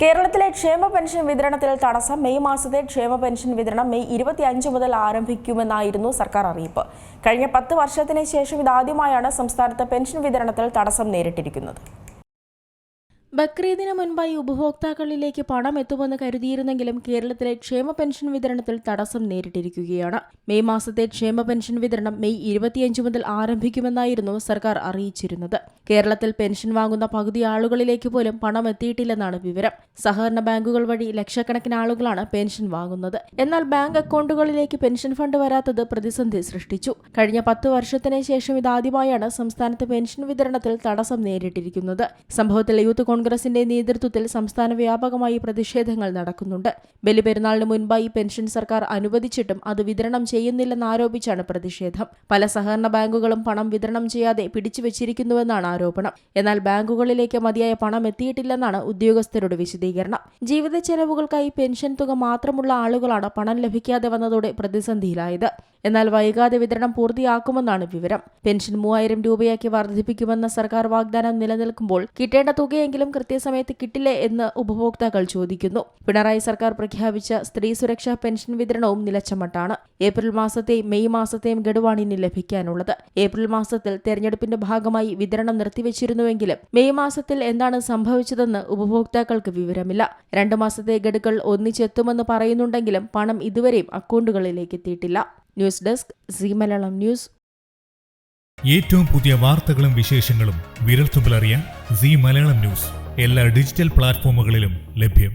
കേരളത്തിലെ ക്ഷേമ പെൻഷൻ വിതരണത്തിൽ തടസ്സം. മെയ് മാസത്തെ ക്ഷേമ പെൻഷൻ വിതരണം മെയ് 25 മുതൽ ആരംഭിക്കുമെന്നായിരുന്നു സർക്കാർ അറിയിപ്പ്. കഴിഞ്ഞ 10 വർഷത്തിന് ശേഷം ഇതാദ്യമായാണ് സംസ്ഥാനത്ത് പെൻഷൻ വിതരണത്തിൽ തടസ്സം നേരിട്ടിരിക്കുന്നത്. ബക്രീദിന് മുൻപായി ഉപഭോക്താക്കളിലേക്ക് പണം എത്തുമെന്ന് കരുതിയിരുന്നെങ്കിലും കേരളത്തിലെ ക്ഷേമ പെൻഷൻ വിതരണത്തിൽ തടസ്സം നേരിട്ടിരിക്കുകയാണ്. മെയ് മാസത്തെ ക്ഷേമ പെൻഷൻ വിതരണം മെയ് 25 മുതൽ ആരംഭിക്കുമെന്നായിരുന്നു സർക്കാർ അറിയിച്ചിരുന്നത്. കേരളത്തിൽ പെൻഷൻ വാങ്ങുന്ന പകുതി ആളുകളിലേക്ക് പോലും പണം എത്തിയിട്ടില്ലെന്നാണ് വിവരം. സഹകരണ ബാങ്കുകൾ വഴി ലക്ഷക്കണക്കിന് ആളുകളാണ് പെൻഷൻ വാങ്ങുന്നത്. എന്നാൽ ബാങ്ക് അക്കൗണ്ടുകളിലേക്ക് പെൻഷൻ ഫണ്ട് വരാത്തത് പ്രതിസന്ധി സൃഷ്ടിച്ചു. കഴിഞ്ഞ 10 വർഷത്തിന് ശേഷം ഇതാദ്യമായാണ് സംസ്ഥാനത്ത് പെൻഷൻ വിതരണത്തിൽ തടസ്സം നേരിട്ടിരിക്കുന്നത്. സംഭവത്തിൽ യൂത്ത് കോൺഗ്രസിന്റെ നേതൃത്വത്തിൽ സംസ്ഥാന വ്യാപകമായി പ്രതിഷേധങ്ങൾ നടക്കുന്നുണ്ട്. ബലിപെരുന്നാളിന് മുൻപായി പെൻഷൻ സർക്കാർ അനുവദിച്ചിട്ടും അത് വിതരണം ചെയ്യുന്നില്ലെന്നാരോപിച്ചാണ് പ്രതിഷേധം. പല സഹകരണ ബാങ്കുകളും പണം വിതരണം ചെയ്യാതെ പിടിച്ചുവച്ചിരിക്കുന്നുവെന്നാണ് ആരോപണം. എന്നാൽ ബാങ്കുകളിലേക്ക് മതിയായ പണം എത്തിയിട്ടില്ലെന്നാണ് ഉദ്യോഗസ്ഥരുടെ വിശദീകരണം. ജീവിത ചെലവുകൾക്കായി പെൻഷൻ തുക മാത്രമുള്ള ആളുകളാണ് പണം ലഭിക്കാതെ വന്നതോടെ പ്രതിസന്ധിയിലായത്. എന്നാൽ വൈകാതെ വിതരണം പൂർത്തിയാക്കുമെന്നാണ് വിവരം. പെൻഷൻ 3000 രൂപയാക്കി വർദ്ധിപ്പിക്കുമെന്ന സർക്കാർ വാഗ്ദാനം നിലനിൽക്കുമ്പോൾ കിട്ടേണ്ട തുകയെങ്കിലും കൃത്യസമയത്ത് കിട്ടില്ലേ എന്ന് ഉപഭോക്താക്കൾ ചോദിക്കുന്നു. പിണറായി സർക്കാർ പ്രഖ്യാപിച്ച സ്ത്രീ സുരക്ഷാ പെൻഷൻ വിതരണവും നിലച്ചമട്ടാണ്. ഏപ്രിൽ മാസത്തെയും മെയ് മാസത്തെയും ഗഡുവാണ് ഇനി ലഭിക്കാനുള്ളത്. ഏപ്രിൽ മാസത്തിൽ തെരഞ്ഞെടുപ്പിന്റെ ഭാഗമായി വിതരണം നിർത്തിവെച്ചിരുന്നുവെങ്കിലും മെയ് മാസത്തിൽ എന്താണ് സംഭവിച്ചതെന്ന് ഉപഭോക്താക്കൾക്ക് വിവരമില്ല. 2 മാസത്തെ ഗഡുക്കൾ ഒന്നിച്ചെത്തുമെന്ന് പറയുന്നുണ്ടെങ്കിലും പണം ഇതുവരെയും അക്കൗണ്ടുകളിലേക്ക് എത്തിയിട്ടില്ല. News desk Zee Malayalam news. ഏറ്റവും പുതിയ വാർത്തകളും വിശേഷങ്ങളും വിരൽത്തുമ്പിലറിയാൻ സീ മലയാളം ന്യൂസ് എല്ലാ ഡിജിറ്റൽ പ്ലാറ്റ്ഫോമുകളിലും ലഭ്യം.